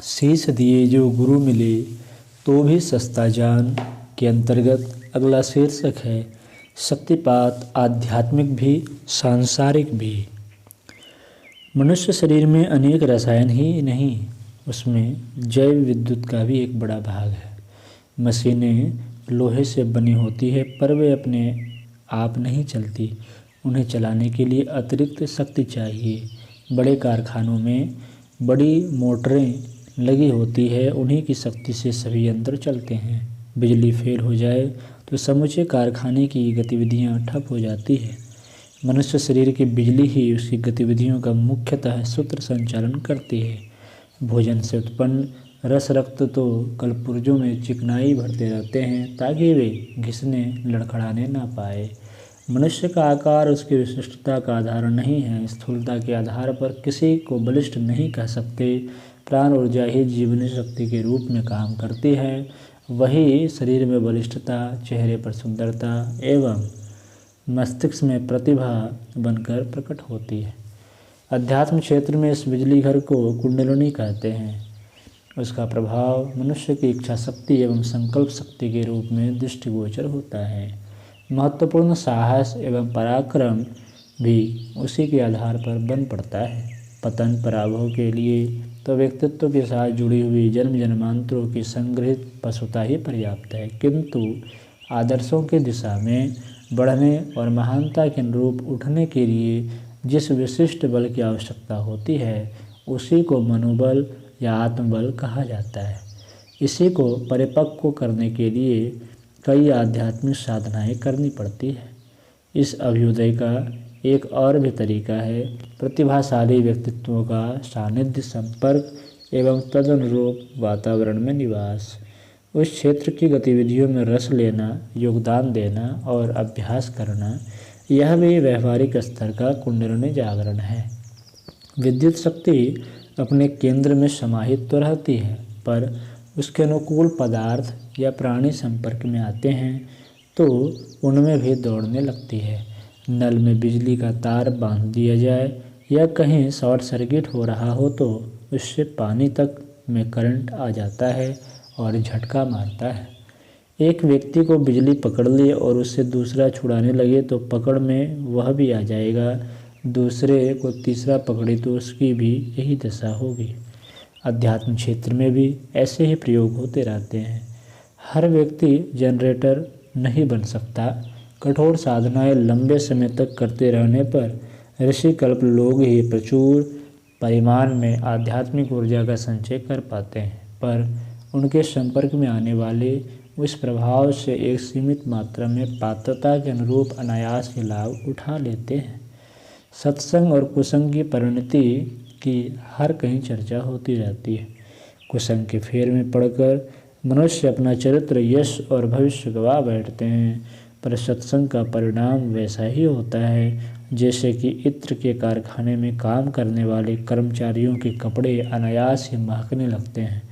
शीश दिए जो गुरु मिले तो भी सस्ता जान के अंतर्गत अगला शीर्षक है शक्तिपात, आध्यात्मिक भी सांसारिक भी। मनुष्य शरीर में अनेक रसायन ही नहीं, उसमें जैव विद्युत का भी एक बड़ा भाग है। मशीनें लोहे से बनी होती है पर वे अपने आप नहीं चलती, उन्हें चलाने के लिए अतिरिक्त शक्ति चाहिए। बड़े कारखानों में बड़ी मोटरें लगी होती है, उन्हीं की शक्ति से सभी यंत्र चलते हैं। बिजली फेल हो जाए तो समूचे कारखाने की गतिविधियां ठप हो जाती है। मनुष्य शरीर की बिजली ही उसकी गतिविधियों का मुख्यतः सूत्र संचालन करती है। भोजन से उत्पन्न रस रक्त तो कलपुर्जों में चिकनाई भरते रहते हैं ताकि वे घिसने लड़खड़ाने ना पाए। मनुष्य का आकार उसकी विशिष्टता का आधार नहीं है। स्थूलता के आधार पर किसी को बलिष्ठ नहीं कह सकते। प्राण ऊर्जा ही जीवनी शक्ति के रूप में काम करती है। वही शरीर में बलिष्ठता, चेहरे पर सुंदरता एवं मस्तिष्क में प्रतिभा बनकर प्रकट होती है। अध्यात्म क्षेत्र में इस बिजली घर को कुंडलिनी कहते हैं। उसका प्रभाव मनुष्य की इच्छा शक्ति एवं संकल्प शक्ति के रूप में दृष्टिगोचर होता है। महत्वपूर्ण साहस एवं पराक्रम भी उसी के आधार पर बन पड़ता है। पतन पराभव के लिए तो व्यक्तित्व के साथ जुड़ी हुई जन्म जन्मांतरों की संग्रहित पशुता ही पर्याप्त है, किंतु आदर्शों की दिशा में बढ़ने और महानता के अनुरूप उठने के लिए जिस विशिष्ट बल की आवश्यकता होती है उसी को मनोबल या आत्मबल कहा जाता है। इसी को परिपक्व करने के लिए कई आध्यात्मिक साधनाएं करनी पड़ती है। इस अभ्युदय का एक और भी तरीका है प्रतिभाशाली व्यक्तित्वों का सानिध्य, संपर्क एवं तदनुरूप वातावरण में निवास। उस क्षेत्र की गतिविधियों में रस लेना, योगदान देना और अभ्यास करना, यह भी व्यवहारिक स्तर का कुंडलिनी जागरण है। विद्युत शक्ति अपने केंद्र में समाहित तो रहती है, पर उसके अनुकूल पदार्थ या प्राणी संपर्क में आते हैं तो उनमें भी दौड़ने लगती है। नल में बिजली का तार बांध दिया जाए या कहीं शॉर्ट सर्किट हो रहा हो तो उससे पानी तक में करंट आ जाता है और झटका मारता है। एक व्यक्ति को बिजली पकड़ ली और उससे दूसरा छुड़ाने लगे तो पकड़ में वह भी आ जाएगा। दूसरे को तीसरा पकड़े तो उसकी भी यही दशा होगी। अध्यात्म क्षेत्र में भी ऐसे ही प्रयोग होते रहते हैं। हर व्यक्ति जनरेटर नहीं बन सकता। कठोर साधनाएं लंबे समय तक करते रहने पर ऋषि कल्प लोग ही प्रचुर परिमाण में आध्यात्मिक ऊर्जा का संचय कर पाते हैं, पर उनके संपर्क में आने वाले उस प्रभाव से एक सीमित मात्रा में पात्रता के अनुरूप अनायास ही लाभ उठा लेते हैं। सत्संग और कुसंग की परिणति की हर कहीं चर्चा होती रहती है। कुसंग के फेर में पड़कर मनुष्य अपना चरित्र, यश और भविष्य गवा बैठते हैं, पर सत्संग का परिणाम वैसा ही होता है जैसे कि इत्र के कारखाने में काम करने वाले कर्मचारियों के कपड़े अनायास ही महकने लगते हैं।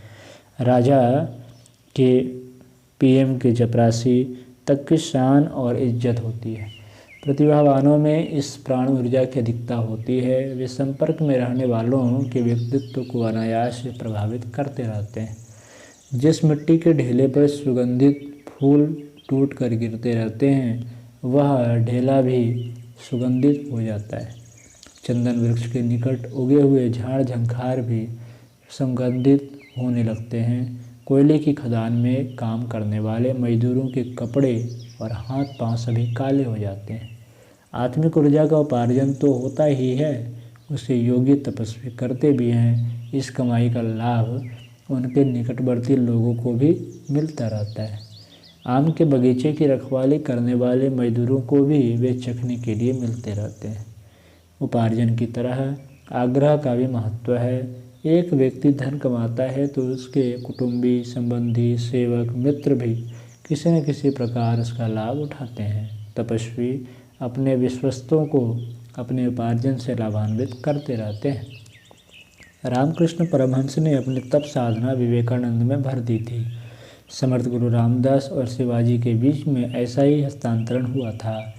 राजा के पीएम के चपरासी तक की शान और इज्जत होती है। प्रतिभावानों में इस प्राण ऊर्जा की अधिकता होती है। वे संपर्क में रहने वालों के व्यक्तित्व को अनायास से प्रभावित करते रहते हैं। जिस मिट्टी के ढेले पर सुगंधित फूल टूट कर गिरते रहते हैं वह ढेला भी सुगंधित हो जाता है। चंदन वृक्ष के निकट उगे हुए झाड़ झंखार भी सुगंधित होने लगते हैं। कोयले की खदान में काम करने वाले मजदूरों के कपड़े और हाथ पांव सभी काले हो जाते हैं। आत्मिक ऊर्जा का उपार्जन तो होता ही है, उसे योगी तपस्वी करते भी हैं। इस कमाई का लाभ उनके निकटवर्ती लोगों को भी मिलता रहता है। आम के बगीचे की रखवाली करने वाले मजदूरों को भी वे चखने के लिए मिलते रहते हैं। उपार्जन की तरह आग्रह का भी महत्व है। एक व्यक्ति धन कमाता है तो उसके कुटुंबी, संबंधी, सेवक, मित्र भी किसी न किसी प्रकार उसका लाभ उठाते हैं। तपस्वी अपने विश्वस्तों को अपने उपार्जन से लाभान्वित करते रहते हैं। रामकृष्ण परमहंस ने अपनी तप साधना विवेकानंद में भर दी थी। समर्थ गुरु रामदास और शिवाजी के बीच में ऐसा ही हस्तांतरण हुआ था।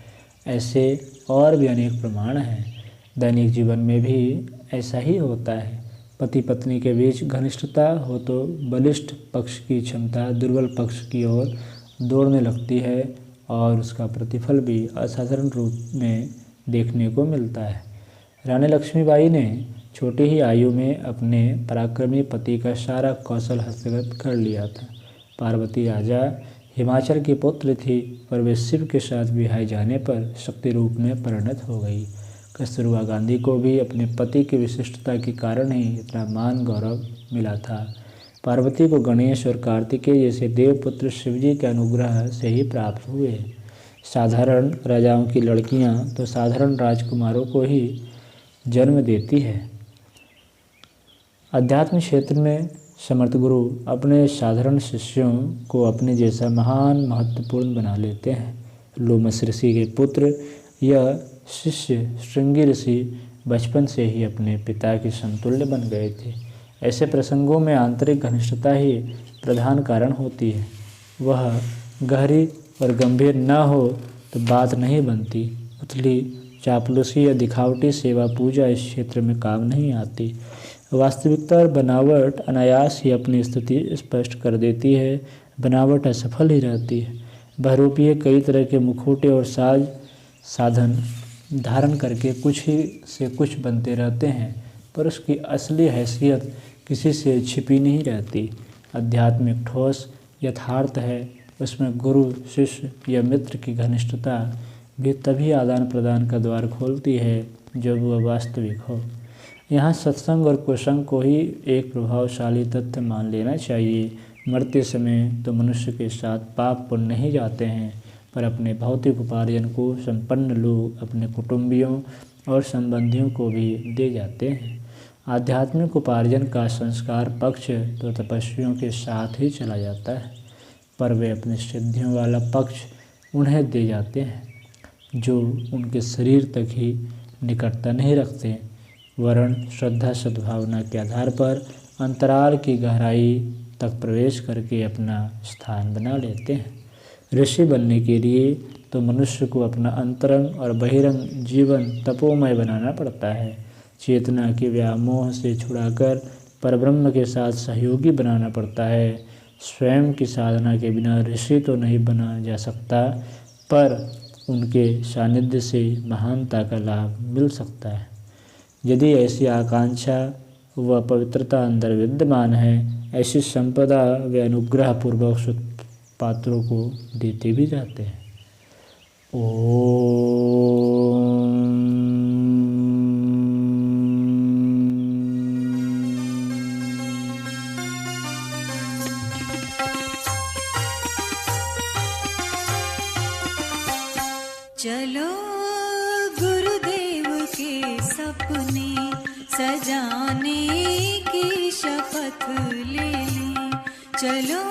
ऐसे और भी अनेक प्रमाण हैं। दैनिक जीवन में भी ऐसा ही होता है। पति पत्नी के बीच घनिष्ठता हो तो बलिष्ठ पक्ष की क्षमता दुर्बल पक्ष की ओर दौड़ने लगती है और उसका प्रतिफल भी असाधारण रूप में देखने को मिलता है। रानी लक्ष्मीबाई ने छोटी ही आयु में अपने पराक्रमी पति का सारा कौशल हस्तगत कर लिया था। पार्वती राजा हिमाचल की पुत्र थी, पर वे शिव के साथ विवाह जाने पर शक्ति रूप में परिणत हो गई। कस्तूरबा गांधी को भी अपने पति की विशिष्टता के कारण ही इतना मान गौरव मिला था। पार्वती को गणेश और कार्तिकेय जैसे देवपुत्र शिवजी के अनुग्रह से ही प्राप्त हुए। साधारण राजाओं की लड़कियां तो साधारण राजकुमारों को ही जन्म देती है। अध्यात्म क्षेत्र में समर्थ गुरु अपने साधारण शिष्यों को अपने जैसा महान महत्वपूर्ण बना लेते हैं। लोमस ऋषि के पुत्र यह शिष्य श्रृंगी ऋषि बचपन से ही अपने पिता के समतुल्य बन गए थे। ऐसे प्रसंगों में आंतरिक घनिष्ठता ही प्रधान कारण होती है। वह गहरी और गंभीर न हो तो बात नहीं बनती। उथली चापलूसी या दिखावटी सेवा पूजा इस क्षेत्र में काम नहीं आती। वास्तविकता और बनावट अनायास ही अपनी स्थिति स्पष्ट कर देती है। बनावट असफल ही रहती है। बहरूपीय कई तरह के मुखौटे और साधन धारण करके कुछ ही से कुछ बनते रहते हैं, पर उसकी असली हैसियत किसी से छिपी नहीं रहती। आध्यात्मिक ठोस यथार्थ है, उसमें गुरु शिष्य या मित्र की घनिष्ठता भी तभी आदान प्रदान का द्वार खोलती है जब वह वास्तविक हो। यहाँ सत्संग और कुसंग को ही एक प्रभावशाली तथ्य मान लेना चाहिए। मरते समय तो मनुष्य के साथ पाप पुण्य नहीं जाते हैं, पर अपने भौतिक उपार्जन को संपन्न लोग अपने कुटुंबियों और संबंधियों को भी दे जाते हैं। आध्यात्मिक उपार्जन का संस्कार पक्ष तो तपस्वियों के साथ ही चला जाता है, पर वे अपने सिद्धियों वाला पक्ष उन्हें दे जाते हैं जो उनके शरीर तक ही निकटता नहीं रखते, वरन श्रद्धा सद्भावना के आधार पर अंतराल की गहराई तक प्रवेश करके अपना स्थान बना लेते हैं। ऋषि बनने के लिए तो मनुष्य को अपना अंतरंग और बहिरंग जीवन तपोमय बनाना पड़ता है। चेतना के व्यामोह से छुड़ाकर परब्रह्म के साथ सहयोगी बनाना पड़ता है। स्वयं की साधना के बिना ऋषि तो नहीं बना जा सकता, पर उनके सानिध्य से महानता का लाभ मिल सकता है। यदि ऐसी आकांक्षा व पवित्रता अंदर विद्यमान है, ऐसी संपदा वे अनुग्रह पूर्वक पात्रों को देते भी जाते हैं। चलो गुरुदेव के सपने सजाने की शपथ ले लें। चलो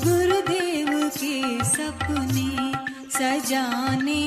गुरुदेव के सपने सजाने